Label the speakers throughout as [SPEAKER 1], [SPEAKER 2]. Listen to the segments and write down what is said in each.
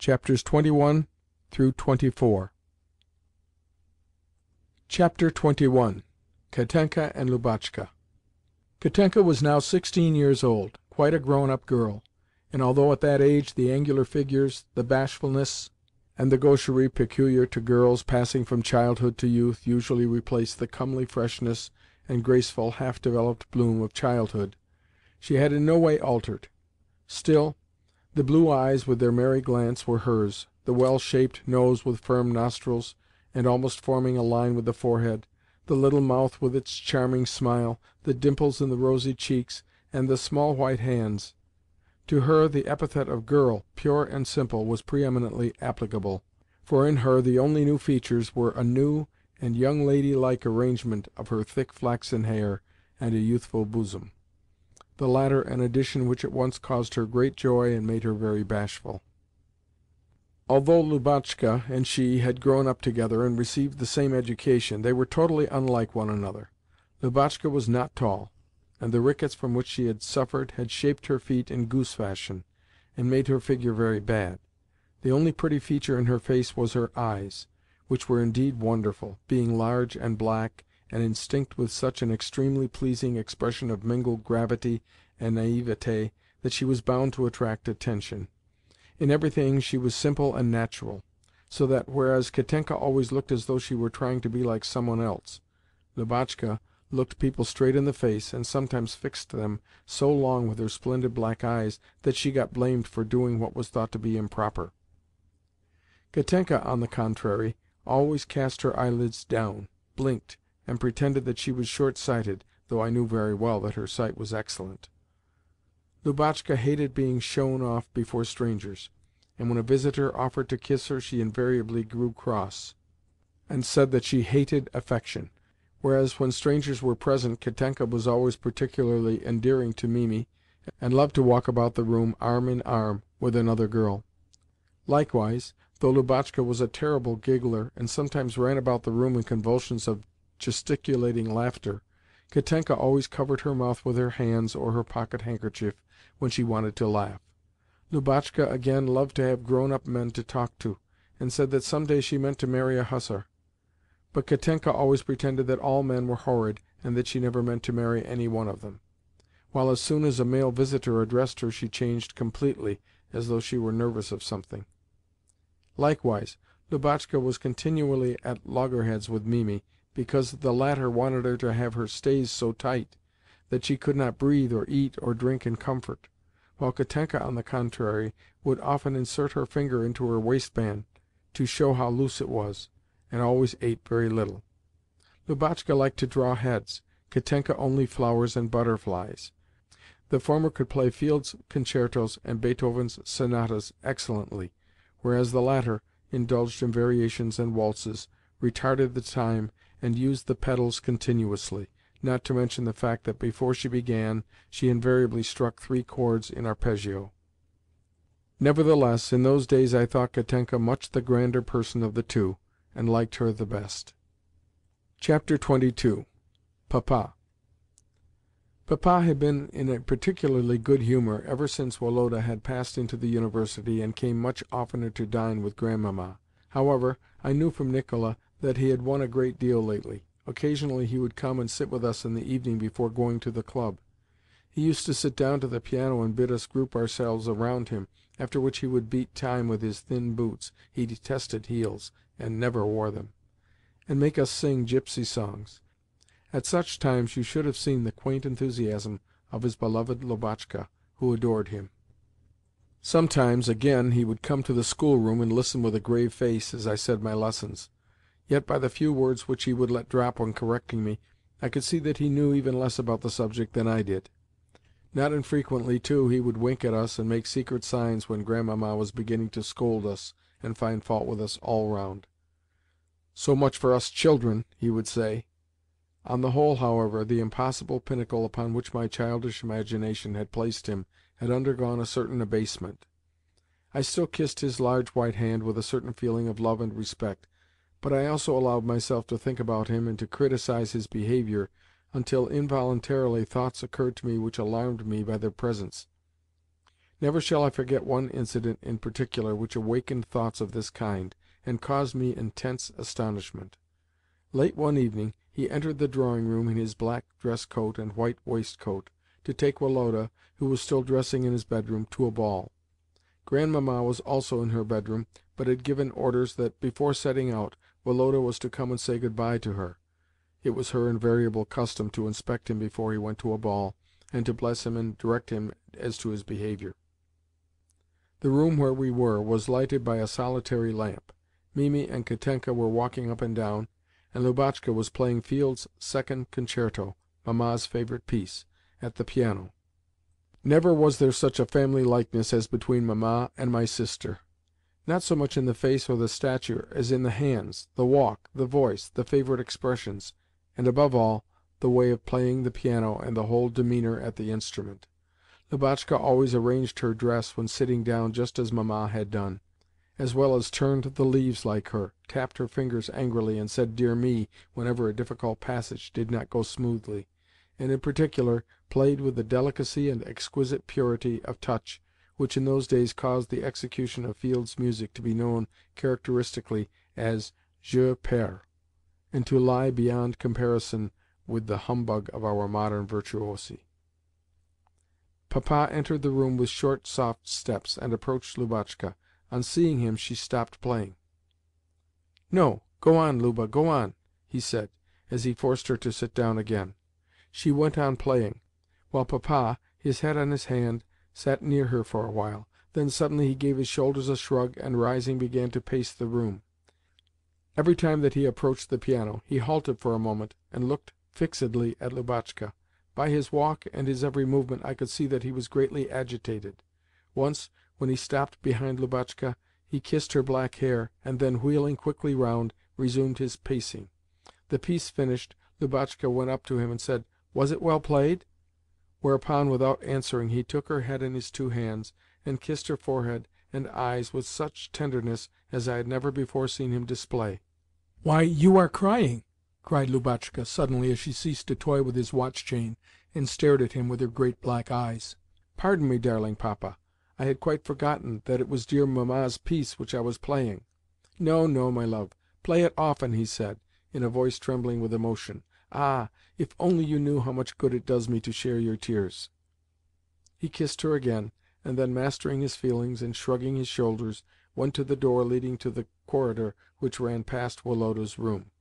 [SPEAKER 1] Chapters 21 through 24. Chapter 21. Katenka and Lubotshka. Katenka was now 16 years old, quite a grown-up girl, and although at that age the angular figures, the bashfulness, and the gaucherie peculiar to girls passing from childhood to youth usually replace the comely freshness and graceful, half-developed bloom of childhood, she had in no way altered. Still, the blue eyes with their merry glance were hers, the well-shaped nose with firm nostrils, and almost forming a line with the forehead, the little mouth with its charming smile, the dimples in the rosy cheeks, and the small white hands. To her the epithet of girl, pure and simple, was preeminently applicable, for in her the only new features were a new and young lady-like arrangement of her thick flaxen hair and a youthful bosom, the latter an addition which at once caused her great joy and made her very bashful. Although Lubotshka and she had grown up together and received the same education, they were totally unlike one another. Lubotshka was not tall, and the rickets from which she had suffered had shaped her feet in goose fashion, and made her figure very bad. The only pretty feature in her face was her eyes, which were indeed wonderful, being large and black, and instinct with such an extremely pleasing expression of mingled gravity and naïveté that she was bound to attract attention. In everything she was simple and natural, so that, whereas Katenka always looked as though she were trying to be like some one else, Lubotshka looked people straight in the face, and sometimes fixed them so long with her splendid black eyes that she got blamed for doing what was thought to be improper. Katenka, on the contrary, always cast her eyelids down, blinked, and pretended that she was short-sighted, though I knew very well that her sight was excellent. Lubotshka hated being shown off before strangers, and when a visitor offered to kiss her she invariably grew cross, and said that she hated affection, whereas when strangers were present Katenka was always particularly endearing to Mimi, and loved to walk about the room arm in arm with another girl. Likewise, though Lubotshka was a terrible giggler, and sometimes ran about the room in convulsions of gesticulating laughter, Katenka always covered her mouth with her hands or her pocket-handkerchief when she wanted to laugh. Lubotshka again loved to have grown-up men to talk to, and said that some day she meant to marry a hussar. But Katenka always pretended that all men were horrid, and that she never meant to marry any one of them, while as soon as a male visitor addressed her she changed completely, as though she were nervous of something. Likewise, Lubotshka was continually at loggerheads with Mimi, because the latter wanted her to have her stays so tight that she could not breathe or eat or drink in comfort, while Katenka, on the contrary, would often insert her finger into her waistband to show how loose it was, and always ate very little. Lubotshka liked to draw heads, Katenka only flowers and butterflies. The former could play Field's concertos and Beethoven's sonatas excellently, whereas the latter indulged in variations and waltzes, retarded the time, and used the pedals continuously, not to mention the fact that before she began she invariably struck 3 chords in arpeggio. Nevertheless, in those days I thought Katenka much the grander person of the two, and liked her the best. Chapter 22. Papa. Papa had been in a particularly good humour ever since Woloda had passed into the University, and came much oftener to dine with Grandmamma. However, I knew from Nicola that he had won a great deal lately. Occasionally he would come and sit with us in the evening before going to the club. He used to sit down to the piano and bid us group ourselves around him, after which he would beat time with his thin boots (he detested heels, and never wore them), and make us sing gypsy songs. At such times you should have seen the quaint enthusiasm of his beloved Lubotshka, who adored him. Sometimes, again, he would come to the schoolroom and listen with a grave face as I said my lessons. Yet by the few words which he would let drop when correcting me, I could see that he knew even less about the subject than I did. Not infrequently, too, he would wink at us and make secret signs when Grandmamma was beginning to scold us and find fault with us all round. "So much for us children," he would say. On the whole, however, the impossible pinnacle upon which my childish imagination had placed him had undergone a certain abasement. I still kissed his large white hand with a certain feeling of love and respect, but I also allowed myself to think about him and to criticise his behaviour until involuntarily thoughts occurred to me which alarmed me by their presence. Never shall I forget one incident in particular which awakened thoughts of this kind, and caused me intense astonishment. Late one evening he entered the drawing-room in his black dress-coat and white waistcoat, to take Woloda, who was still dressing in his bedroom, to a ball. Grandmamma was also in her bedroom, but had given orders that, before setting out, Woloda was to come and say good-bye to her. It was her invariable custom to inspect him before he went to a ball, and to bless him and direct him as to his behaviour. The room where we were was lighted by a solitary lamp. Mimi and Katenka were walking up and down, and Lubotshka was playing Field's Second Concerto, Mamma's favourite piece, at the piano. Never was there such a family likeness as between Mamma and my sister. Not so much in the face or the stature as in the hands, the walk, the voice, the favourite expressions, and, above all, the way of playing the piano and the whole demeanour at the instrument. Lubotshka always arranged her dress when sitting down just as Mamma had done, as well as turned the leaves like her, tapped her fingers angrily, and said "Dear me" whenever a difficult passage did not go smoothly, and, in particular, played with the delicacy and exquisite purity of touch which in those days caused the execution of Field's music to be known characteristically as "jeu perds," and to lie beyond comparison with the humbug of our modern virtuosi. Papa entered the room with short, soft steps, and approached Lubotshka. On seeing him, she stopped playing. "No, go on, Luba, go on," he said, as he forced her to sit down again. She went on playing, while Papa, his head on his hand, sat near her for a while. Then suddenly he gave his shoulders a shrug, and, rising, began to pace the room. Every time that he approached the piano, he halted for a moment and looked fixedly at Lubotshka. By his walk and his every movement I could see that he was greatly agitated. Once, when he stopped behind Lubotshka, he kissed her black hair, and then, wheeling quickly round, resumed his pacing. The piece finished, Lubotshka went up to him and said, "Was it well played?" Whereupon, without answering, he took her head in his two hands, and kissed her forehead and eyes with such tenderness as I had never before seen him display. "Why, you are crying!" cried Lubotshka suddenly, as she ceased to toy with his watch-chain, and stared at him with her great black eyes. "Pardon me, darling Papa. I had quite forgotten that it was dear Mamma's piece which I was playing." "No, no, my love. Play it often," he said, in a voice trembling with emotion. "Ah, if only you knew how much good it does me to share your tears!" He kissed her again, and then, mastering his feelings and shrugging his shoulders, went to the door leading to the corridor which ran past Woloda's room.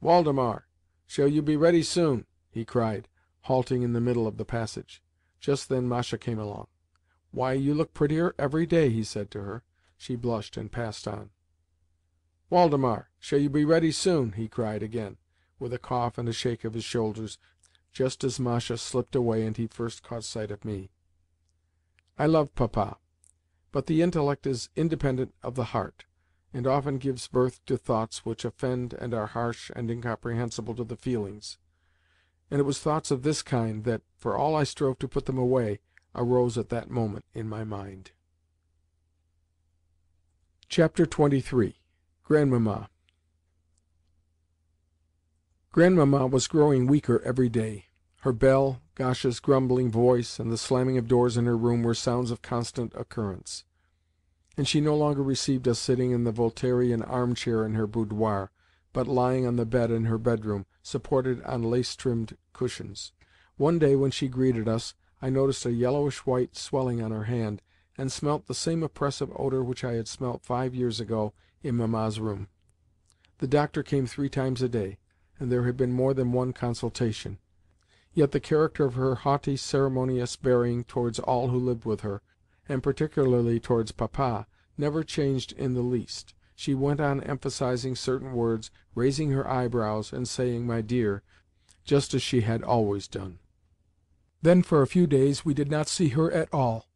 [SPEAKER 1] "Waldemar, shall you be ready soon?" he cried, halting in the middle of the passage. Just then Masha came along. "Why, you look prettier every day," he said to her. She blushed and passed on. "Waldemar, shall you be ready soon?" he cried again, with a cough and a shake of his shoulders, just as Masha slipped away and he first caught sight of me. I love Papa, but the intellect is independent of the heart, and often gives birth to thoughts which offend and are harsh and incomprehensible to the feelings. And it was thoughts of this kind that, for all I strove to put them away, arose at that moment in my mind. Chapter 23. Grandmamma. Grandmamma was growing weaker every day. Her bell, Gasha's grumbling voice, and the slamming of doors in her room were sounds of constant occurrence, and she no longer received us sitting in the Voltairian armchair in her boudoir, but lying on the bed in her bedroom, supported on lace-trimmed cushions. One day, when she greeted us, I noticed a yellowish-white swelling on her hand, and smelt the same oppressive odour which I had smelt 5 years ago in Mamma's room. The doctor came 3 times a day, and there had been more than one consultation. Yet the character of her haughty, ceremonious bearing towards all who lived with her, and particularly towards Papa, never changed in the least. She went on emphasizing certain words, raising her eyebrows, and saying "my dear," just as she had always done. Then for a few days we did not see her at all,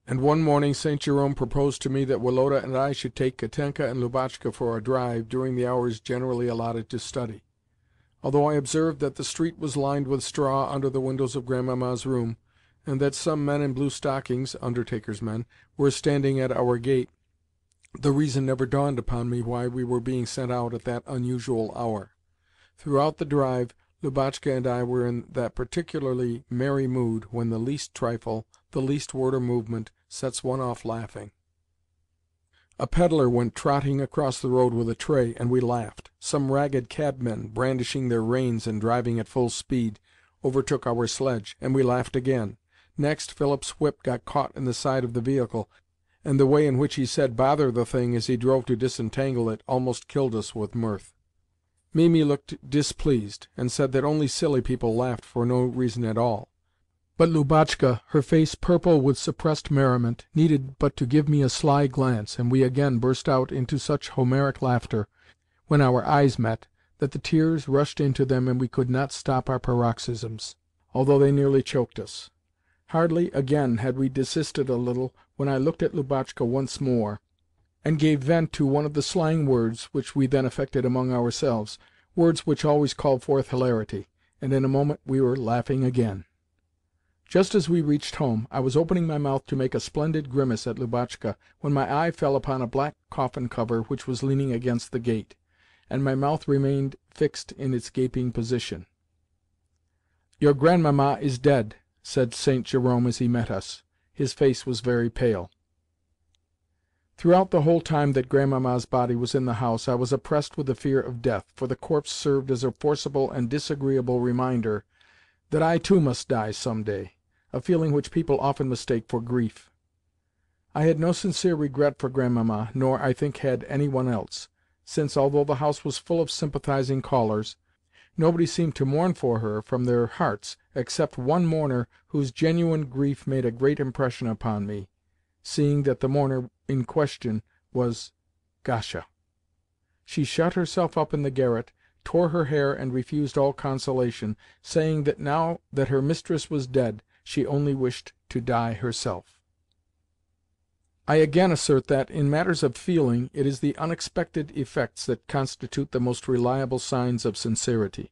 [SPEAKER 1] and one morning St. Jerome proposed to me that Woloda and I should take Katenka and Lubotshka for a drive during the hours generally allotted to study. Although I observed that the street was lined with straw under the windows of Grandmamma's room, and that some men in blue stockings (undertakers' men) were standing at our gate, the reason never dawned upon me why we were being sent out at that unusual hour. Throughout the drive, Lubotshka and I were in that particularly merry mood when the least trifle, the least word or movement sets one off laughing. A pedlar went trotting across the road with a tray, and we laughed. Some ragged cabmen, brandishing their reins and driving at full speed, overtook our sledge, and we laughed again. Next, Philip's whip got caught in the side of the vehicle, and the way in which he said "bother the thing" as he drove to disentangle it almost killed us with mirth. Mimi looked displeased, and said that only silly people laughed for no reason at all. But Lubotshka, her face purple with suppressed merriment, needed but to give me a sly glance, and we again burst out into such Homeric laughter, when our eyes met, that the tears rushed into them and we could not stop our paroxysms, although they nearly choked us. Hardly, again, had we desisted a little, when I looked at Lubotshka once more, and gave vent to one of the slang words which we then affected among ourselves, words which always called forth hilarity, and in a moment we were laughing again. Just as we reached home, I was opening my mouth to make a splendid grimace at Lubotshka, when my eye fell upon a black coffin-cover which was leaning against the gate, and my mouth remained fixed in its gaping position. "Your Grandmamma is dead," said St. Jerome as he met us. His face was very pale. Throughout the whole time that Grandmamma's body was in the house I was oppressed with the fear of death, for the corpse served as a forcible and disagreeable reminder that I too must die some day, a feeling which people often mistake for grief. I had no sincere regret for Grandmamma, nor, I think, had any one else, since, although the house was full of sympathizing callers, nobody seemed to mourn for her from their hearts, except one mourner whose genuine grief made a great impression upon me, seeing that the mourner in question was Gasha. She shut herself up in the garret, tore her hair, and refused all consolation, saying that now that her mistress was dead, she only wished to die herself. I again assert that, in matters of feeling, it is the unexpected effects that constitute the most reliable signs of sincerity.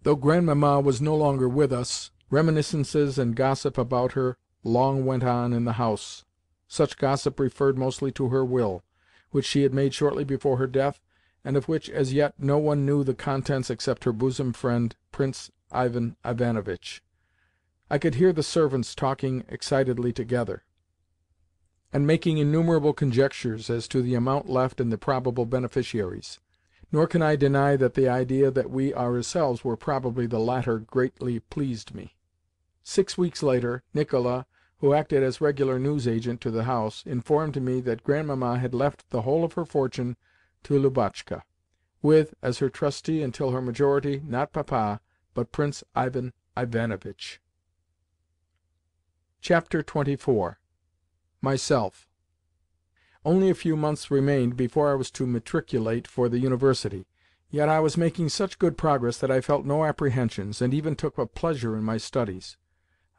[SPEAKER 1] Though Grandmamma was no longer with us, reminiscences and gossip about her long went on in the house. Such gossip referred mostly to her will, which she had made shortly before her death, and of which as yet no one knew the contents except her bosom friend, Prince Ivan Ivanovitch. I could hear the servants talking excitedly together, and making innumerable conjectures as to the amount left and the probable beneficiaries. Nor can I deny that the idea that we ourselves were probably the latter greatly pleased me. 6 weeks later, Nicola, who acted as regular news-agent to the house, informed me that Grandmamma had left the whole of her fortune to Lubotshka, with, as her trustee until her majority, not Papa, but Prince Ivan Ivanovitch. Chapter 24. Myself. Only a few months remained before I was to matriculate for the University, yet I was making such good progress that I felt no apprehensions, and even took a pleasure in my studies.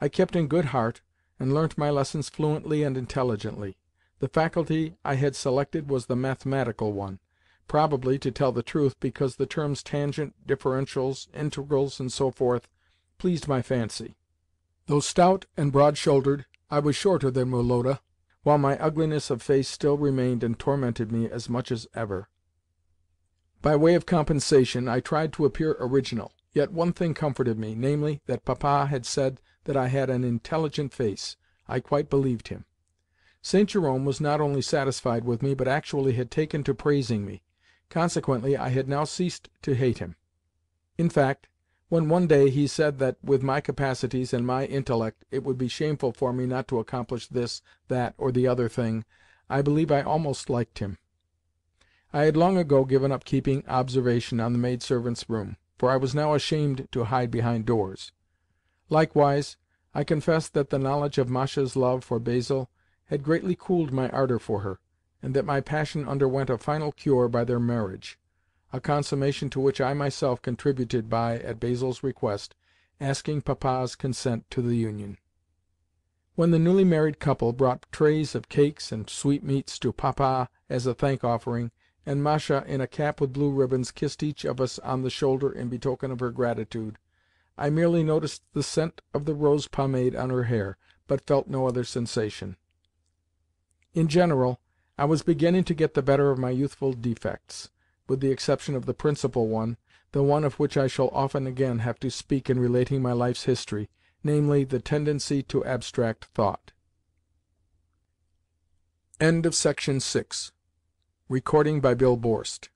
[SPEAKER 1] I kept in good heart, and learnt my lessons fluently and intelligently. The faculty I had selected was the mathematical one, probably, to tell the truth, because the terms tangent, differentials, integrals, and so forth, pleased my fancy. Though stout and broad-shouldered, I was shorter than Woloda, while my ugliness of face still remained and tormented me as much as ever. By way of compensation, I tried to appear original. Yet one thing comforted me, namely, that Papa had said that I had an intelligent face. I quite believed him. St. Jerome was not only satisfied with me, but actually had taken to praising me. Consequently, I had now ceased to hate him. In fact, when one day he said that, with my capacities and my intellect, it would be shameful for me not to accomplish this, that, or the other thing, I believe I almost liked him. I had long ago given up keeping observation on the maidservants' room, for I was now ashamed to hide behind doors. Likewise, I confess that the knowledge of Masha's love for Basil had greatly cooled my ardour for her, and that my passion underwent a final cure by their marriage, a consummation to which I myself contributed by, at Basil's request, asking Papa's consent to the union. When the newly married couple brought trays of cakes and sweetmeats to Papa as a thank-offering, and Masha, in a cap with blue ribbons, kissed each of us on the shoulder in betoken of her gratitude, I merely noticed the scent of the rose pomade on her hair, but felt no other sensation. In general, I was beginning to get the better of my youthful defects, with the exception of the principal one, the one of which I shall often again have to speak in relating my life's history, namely, the tendency to abstract thought. Section 7. Recording by Bill Borst.